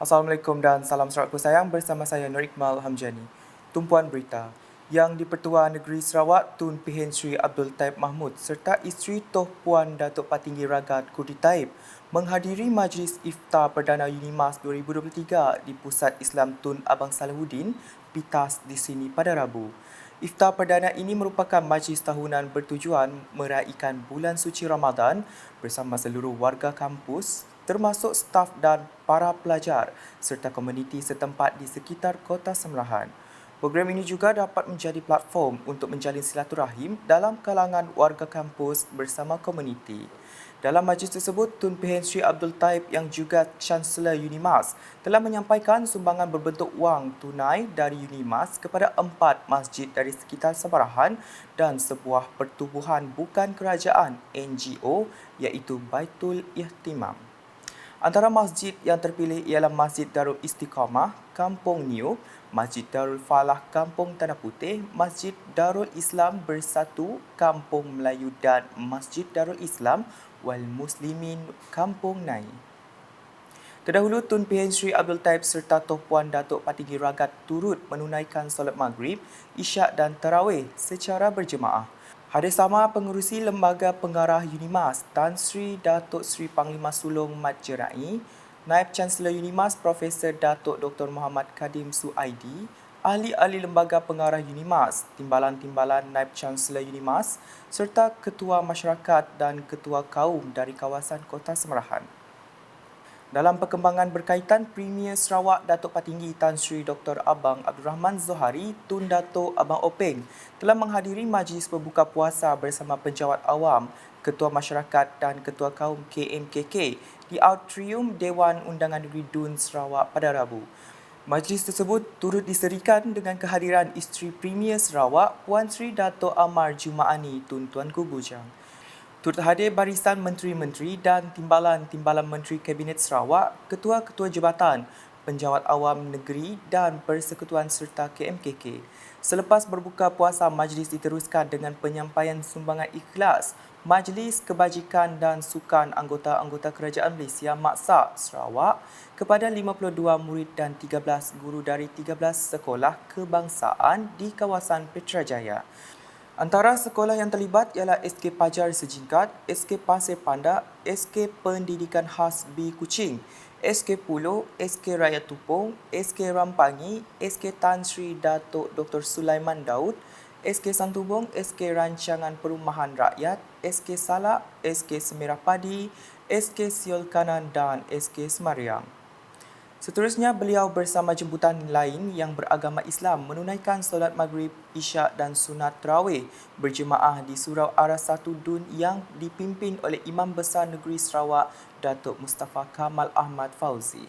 Assalamualaikum dan salam saudaraku sayang, bersama saya Nur Iqmal Hamjani. Tumpuan berita, Yang di-Pertua Negeri Sarawak Tun Pehin Sri Abdul Taib Mahmud serta isteri Toh Puan Datuk Patinggi Ragat Kurdi Taib menghadiri Majlis Iftar Perdana UNIMAS 2023 di Pusat Islam Tun Abang Salahuddin, Pitas di sini pada Rabu. Iftar perdana ini merupakan majlis tahunan bertujuan meraihkan bulan suci Ramadan bersama seluruh warga kampus termasuk staf dan para pelajar serta komuniti setempat di sekitar Kota Semerahan. Program ini juga dapat menjadi platform untuk menjalin silaturahim dalam kalangan warga kampus bersama komuniti. Dalam majlis tersebut, Tun Pehin Sri Abdul Taib yang juga Chancellor UNIMAS telah menyampaikan sumbangan berbentuk wang tunai dari UNIMAS kepada 4 masjid dari sekitar Semerahan dan sebuah pertubuhan bukan kerajaan NGO iaitu Baitul Ihtimam. Antara masjid yang terpilih ialah Masjid Darul Istiqamah, Kampung Niup, Masjid Darul Falah, Kampung Tanah Putih, Masjid Darul Islam Bersatu, Kampung Melayu dan Masjid Darul Islam Wal Muslimin, Kampung Nai. Terdahulu, Tun Pehin Sri Abdul Taib serta Toh Puan Datuk Patinggi Ragat turut menunaikan solat maghrib, isyak dan tarawih secara berjemaah. Hadir sama pengerusi Lembaga Pengarah UNIMAS Tan Sri Datuk Sri Panglima Sulong Mat Jerai, Naib Chancellor UNIMAS Profesor Datuk Dr. Muhammad Kadim Suaidi, ahli-ahli Lembaga Pengarah UNIMAS, timbalan-timbalan Naib Chancellor UNIMAS serta ketua masyarakat dan ketua kaum dari kawasan Kota Semerahan. Dalam perkembangan berkaitan, Premier Sarawak Datuk Patinggi Tan Sri Dr. Abang Abdul Rahman Zohari Tun Datuk Abang Openg telah menghadiri majlis berbuka puasa bersama penjawat awam, ketua masyarakat dan ketua kaum KMKK di Atrium Dewan Undangan Negeri Dun Sarawak pada Rabu. Majlis tersebut turut diserikan dengan kehadiran isteri Premier Sarawak Puan Sri Datuk Amar Jumaani Tun Tuanku Bujang. Turut hadir barisan menteri-menteri dan timbalan-timbalan Menteri Kabinet Sarawak, ketua-ketua jabatan, penjawat awam negeri dan persekutuan serta KMKK. Selepas berbuka puasa, majlis diteruskan dengan penyampaian sumbangan ikhlas Majlis Kebajikan dan Sukan anggota-anggota Kerajaan Malaysia Maksa Sarawak kepada 52 murid dan 13 guru dari 13 sekolah kebangsaan di kawasan Petrajaya. Antara sekolah yang terlibat ialah SK Pajar Sejingkat, SK Pasir Pandak, SK Pendidikan Khas B Kuching, SK Pulo, SK Raya Tupong, SK Rampangi, SK Tan Sri Datuk Dr. Sulaiman Daud, SK Santubong, SK Rancangan Perumahan Rakyat, SK Salak, SK Semerah Padi, SK Siol Kanan dan SK Semariang. Seterusnya, beliau bersama jemputan lain yang beragama Islam menunaikan solat maghrib, isyak dan sunat tarawih berjemaah di Surau Aras 1 Dun yang dipimpin oleh Imam Besar Negeri Sarawak Datuk Mustafa Kamal Ahmad Fauzi.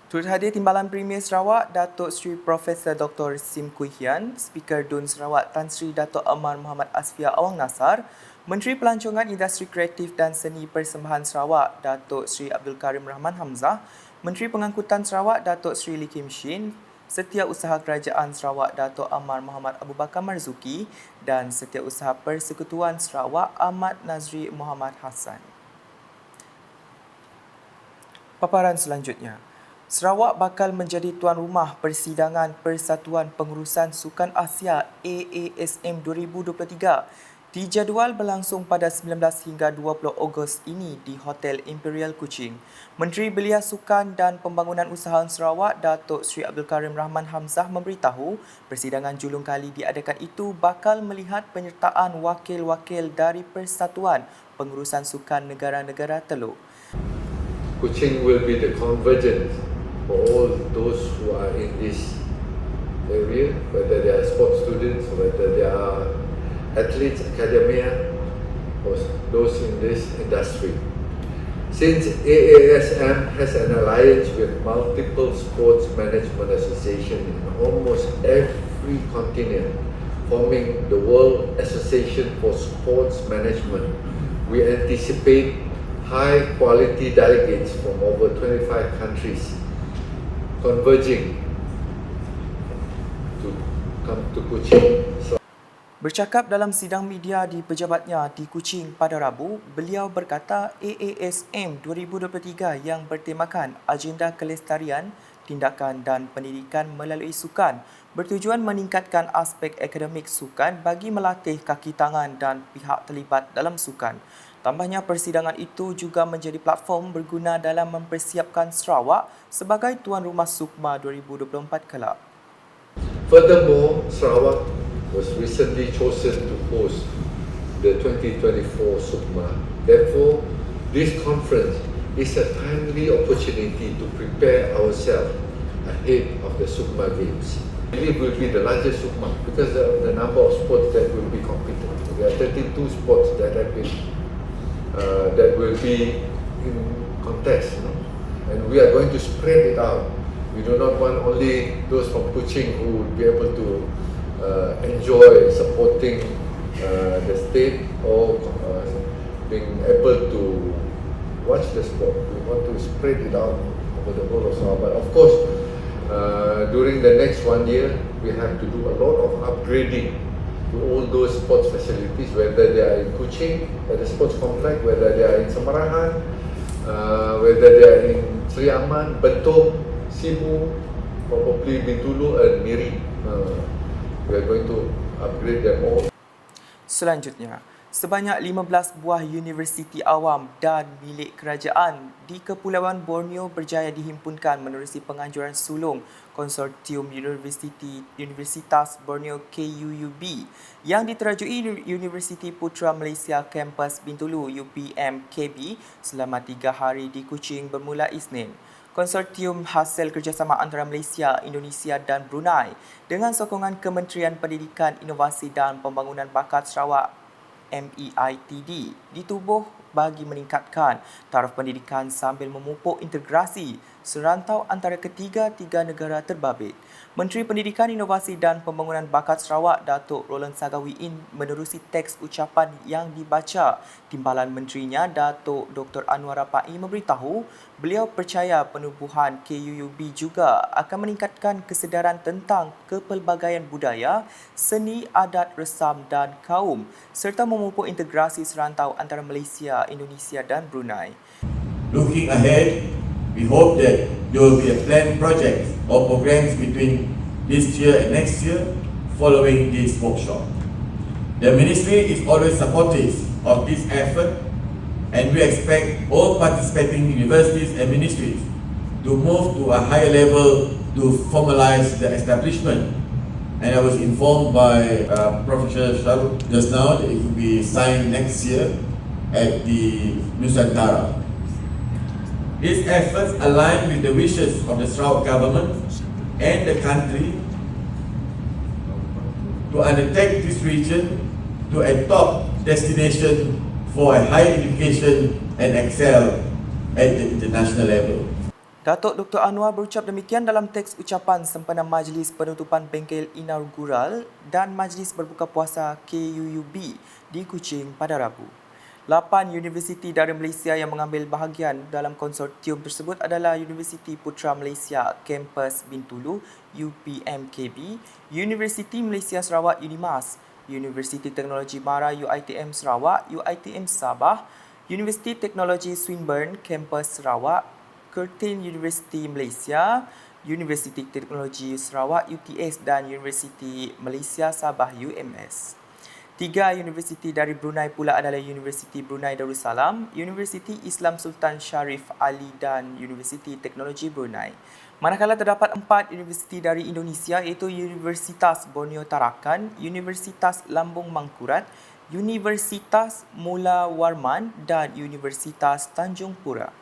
Turut hadir timbalan Premier Sarawak Datuk Seri Profesor Dr. Sim Kui Hian, Speaker Dun Sarawak Tan Sri Datuk Amar Muhammad Asfia Awang Nasar, Menteri Pelancongan Industri Kreatif dan Seni Persembahan Sarawak Datuk Sri Abdul Karim Rahman Hamzah, Menteri Pengangkutan Sarawak Datuk Sri Lee Kim Shin, Setiausaha Kerajaan Sarawak Datuk Amar Muhammad Abu Bakar Marzuki dan Setiausaha Persekutuan Sarawak Ahmad Nazri Muhammad Hassan. Paparan selanjutnya. Sarawak bakal menjadi tuan rumah persidangan Persatuan Pengurusan Sukan Asia AASM 2023. Dijadual berlangsung pada 19 hingga 20 Ogos ini di Hotel Imperial Kuching. Menteri Belia Sukan dan Pembangunan Usahawan Sarawak Datuk Sri Abdul Karim Rahman Hamzah memberitahu persidangan julung kali diadakan itu bakal melihat penyertaan wakil-wakil dari Persatuan Pengurusan Sukan Negara-Negara Teluk. Kuching will be the convergence for all those who are in this area, whether they are sports students, whether they are athletes, academia, or those in this industry. Since AASM has an alliance with multiple sports management associations in almost every continent, forming the World Association for Sports Management, we anticipate high-quality delegates from over 25 countries converging to come to Kuching. Bercakap dalam sidang media di pejabatnya di Kuching pada Rabu, beliau berkata AASM 2023 yang bertemakan Agenda Kelestarian, Tindakan dan Pendidikan melalui Sukan bertujuan meningkatkan aspek akademik sukan bagi melatih kaki tangan dan pihak terlibat dalam sukan. Tambahnya, persidangan itu juga menjadi platform berguna dalam mempersiapkan Sarawak sebagai tuan rumah SUKMA 2024 kelak. Furthermore, Sarawak was recently chosen to host the 2024 SUKMA. Therefore, this conference is a timely opportunity to prepare ourselves ahead of the SUKMA Games. I believe it will be the largest SUKMA because of the number of sports that will be competed. There are 32 sports that have been that will be in contest, and we are going to spread it out. We do not want only those from Kuching who would be able to enjoy supporting the state or being able to watch the sport. We want to spread it out over the whole of Sarawak. But of course, during the next 1 year, we have to do a lot of upgrading to all those sports facilities, whether they are in Kuching, at the sports complex, whether they are in Samarahan, whether they are in Sri Aman, Bentong, Sibu, probably Bintulu and Miri. We are going to upgrade them all. Selanjutnya, sebanyak 15 buah universiti awam dan milik kerajaan di Kepulauan Borneo berjaya dihimpunkan menerusi penganjuran sulung Konsortium Universitas Borneo KUUB yang diterajui Universiti Putra Malaysia Kampus Bintulu UPMKB selama 3 hari di Kuching bermula Isnin. Konsortium hasil kerjasama antara Malaysia, Indonesia dan Brunei dengan sokongan Kementerian Pendidikan, Inovasi dan Pembangunan Bakat Sarawak MEITD ditubuh bagi meningkatkan taraf pendidikan sambil memupuk integrasi serantau antara ketiga-tiga negara terbabit. Menteri Pendidikan, Inovasi dan Pembangunan Bakat Sarawak Datuk Roland Sagawiin menerusi teks ucapan yang dibaca. Timbalan Menterinya Datuk Dr. Anwar Rapai memberitahu beliau percaya penubuhan KUUB juga akan meningkatkan kesedaran tentang kepelbagaian budaya, seni, adat, resam dan kaum serta memupuk integrasi serantau antara Malaysia, Indonesia dan Brunei. Looking ahead, we hope that there will be a planned project or programs between this year and next year following this workshop. The Ministry is always supportive of this effort, and we expect all participating universities and ministries to move to a higher level to formalize the establishment. And I was informed by Professor Shahrukh just now that it will be signed next year at the Nusantara. These efforts align with the wishes of the Sarawak government and the country to undertake this region to a top destination for a higher education and excel at the international level. Datuk Dr. Anwar berucap demikian dalam teks ucapan sempena majlis penutupan bengkel inaugural dan majlis berbuka puasa KUUB di Kuching pada Rabu. 8 universiti dari Malaysia yang mengambil bahagian dalam konsortium tersebut adalah Universiti Putra Malaysia Kampus Bintulu UPMKB, Universiti Malaysia Sarawak UNIMAS, Universiti Teknologi Mara UiTM Sarawak UiTM Sabah, Universiti Teknologi Swinburne Kampus Sarawak, Curtin University Malaysia, Universiti Teknologi Sarawak UTS dan Universiti Malaysia Sabah UMS. 3 universiti dari Brunei pula adalah Universiti Brunei Darussalam, Universiti Islam Sultan Sharif Ali dan Universiti Teknologi Brunei. Manakala terdapat 4 universiti dari Indonesia iaitu Universitas Borneo Tarakan, Universitas Lambung Mangkurat, Universitas Mula Warman dan Universitas Tanjung Pura.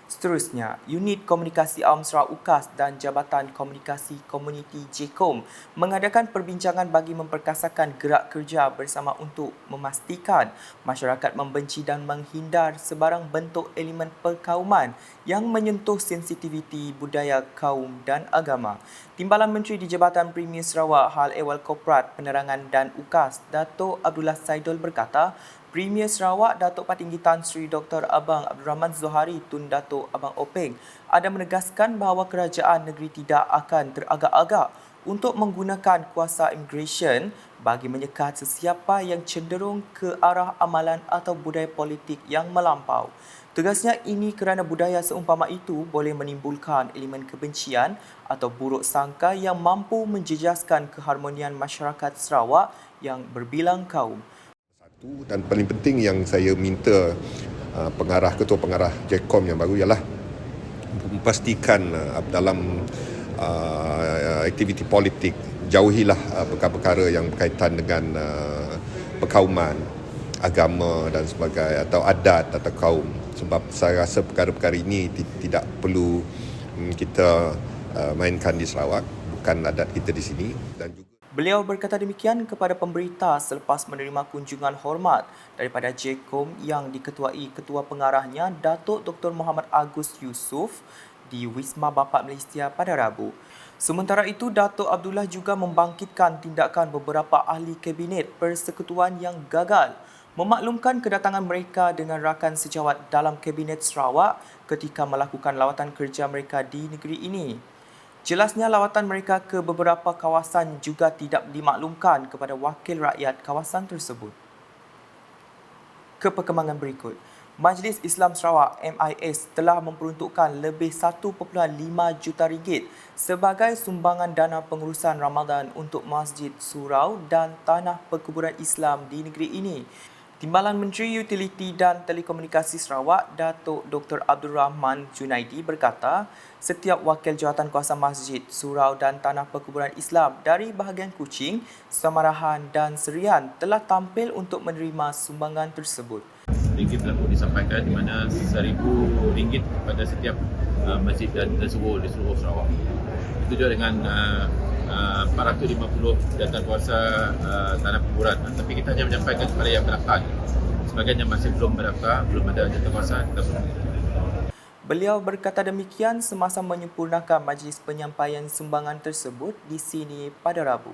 Seterusnya, Unit Komunikasi Awam Sarawak UKAS dan Jabatan Komunikasi Komuniti JKOM mengadakan perbincangan bagi memperkasakan gerak kerja bersama untuk memastikan masyarakat membenci dan menghindar sebarang bentuk elemen perkauman yang menyentuh sensitiviti budaya kaum dan agama. Timbalan Menteri di Jabatan Premier Sarawak Hal Ehwal Korporat Penerangan dan UKAS, Datuk Abdullah Saidul berkata, Premier Sarawak Datuk Patinggi Tan Sri Dr. Abang Abdul Rahman Zohari Tun Datuk Abang Openg ada menegaskan bahawa kerajaan negeri tidak akan teragak-agak untuk menggunakan kuasa immigration bagi menyekat sesiapa yang cenderung ke arah amalan atau budaya politik yang melampau. Tegasnya ini kerana budaya seumpama itu boleh menimbulkan elemen kebencian atau buruk sangka yang mampu menjejaskan keharmonian masyarakat Sarawak yang berbilang kaum. Satu dan paling penting yang saya minta ketua pengarah JECOM yang baru ialah memastikan dalam aktiviti politik jauhilah perkara-perkara yang berkaitan dengan perkauman, agama dan sebagainya atau adat atau kaum, sebab saya rasa perkara-perkara ini tidak perlu kita mainkan di Sarawak, bukan adat kita di sini. Dan juga Beliau berkata demikian kepada pemberita selepas menerima kunjungan hormat daripada JECOM yang diketuai Ketua Pengarahnya Datuk Dr. Muhammad Agus Yusof di Wisma Bapa Malaysia pada Rabu. Sementara itu, Datuk Abdullah juga membangkitkan tindakan beberapa ahli kabinet persekutuan yang gagal memaklumkan kedatangan mereka dengan rakan sejawat dalam Kabinet Sarawak ketika melakukan lawatan kerja mereka di negeri ini. Jelasnya lawatan mereka ke beberapa kawasan juga tidak dimaklumkan kepada wakil rakyat kawasan tersebut. Ke perkembangan berikut, Majlis Islam Sarawak MIS telah memperuntukkan lebih 1.5 juta ringgit sebagai sumbangan dana pengurusan Ramadan untuk Masjid Surau dan Tanah Perkuburan Islam di negeri ini. Timbalan Menteri Utiliti dan Telekomunikasi Sarawak, Datuk Dr. Abdul Rahman Junaidi berkata, setiap wakil jawatankuasa Masjid, Surau dan Tanah Perkuburan Islam dari bahagian Kuching, Samarahan dan Serian telah tampil untuk menerima sumbangan tersebut. Ringgit telah pun disampaikan di mana RM1,000 pada setiap masjid dan tersebut di seluruh Sarawak. Itu juga dengan 450 jawatankuasa tanah perkuburan. Tapi kita hanya menyampaikan kepada yang berdaftar. Sebagian yang masih belum berdaftar, belum ada jawatankuasa, kita belum. Beliau berkata demikian semasa menyempurnakan majlis penyampaian sumbangan tersebut di sini pada Rabu.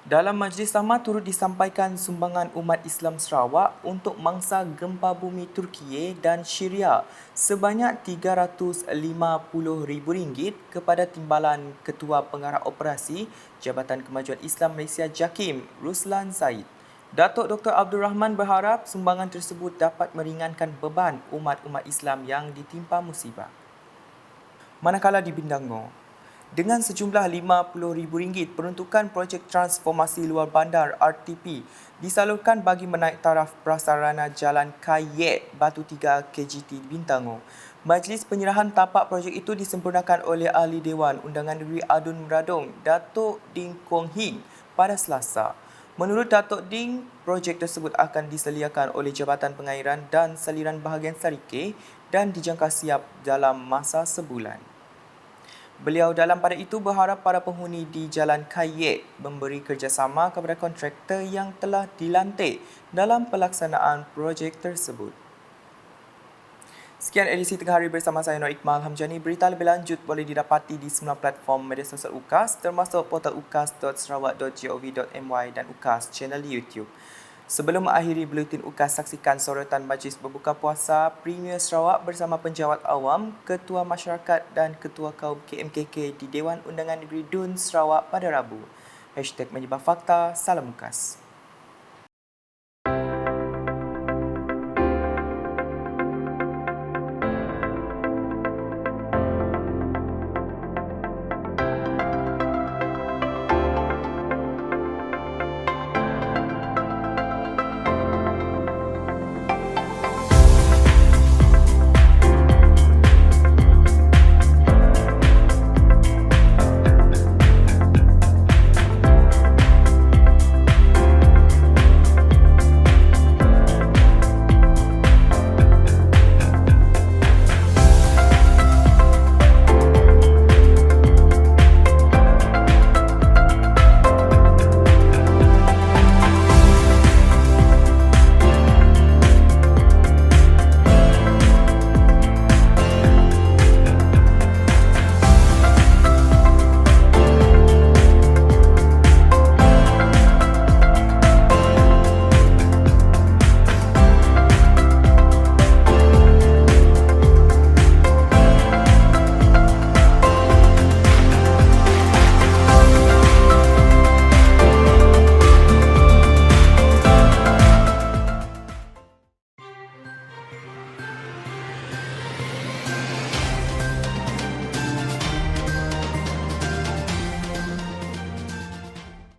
Dalam majlis sama turut disampaikan sumbangan umat Islam Sarawak untuk mangsa gempa bumi Turkiye dan Syria sebanyak RM350,000 kepada timbalan Ketua Pengarah Operasi Jabatan Kemajuan Islam Malaysia JAKIM, Ruslan Said. Datuk Dr. Abdul Rahman berharap sumbangan tersebut dapat meringankan beban umat-umat Islam yang ditimpa musibah. Manakala di Bintangor, dengan sejumlah RM50,000 peruntukan projek transformasi luar bandar RTP disalurkan bagi menaik taraf prasarana Jalan Kayet Batu 3 KGT Bintangor. Majlis penyerahan tapak projek itu disempurnakan oleh Ahli Dewan Undangan Negeri Adun Meradong, Datuk Ding Kuang Hing pada Selasa. Menurut Datuk Ding, projek tersebut akan diseliakan oleh Jabatan Pengairan dan Saliran Bahagian Sarike dan dijangka siap dalam masa sebulan. Beliau dalam pada itu berharap para penghuni di Jalan Kayet memberi kerjasama kepada kontraktor yang telah dilantik dalam pelaksanaan projek tersebut. Sekian edisi Tengah Hari bersama saya Nur Iqmal Hamjani. Berita lebih lanjut boleh didapati di semua platform media sosial UKAS termasuk portal ukas.sarawak.gov.my dan UKAS channel di YouTube. Sebelum mengakhiri buletin UKAS, saksikan sorotan Majlis Berbuka Puasa Premier Sarawak bersama penjawat awam, Ketua Masyarakat dan Ketua Kaum KMKK di Dewan Undangan Negeri Dun Sarawak pada Rabu. #Menyebar Fakta, salam UKAS.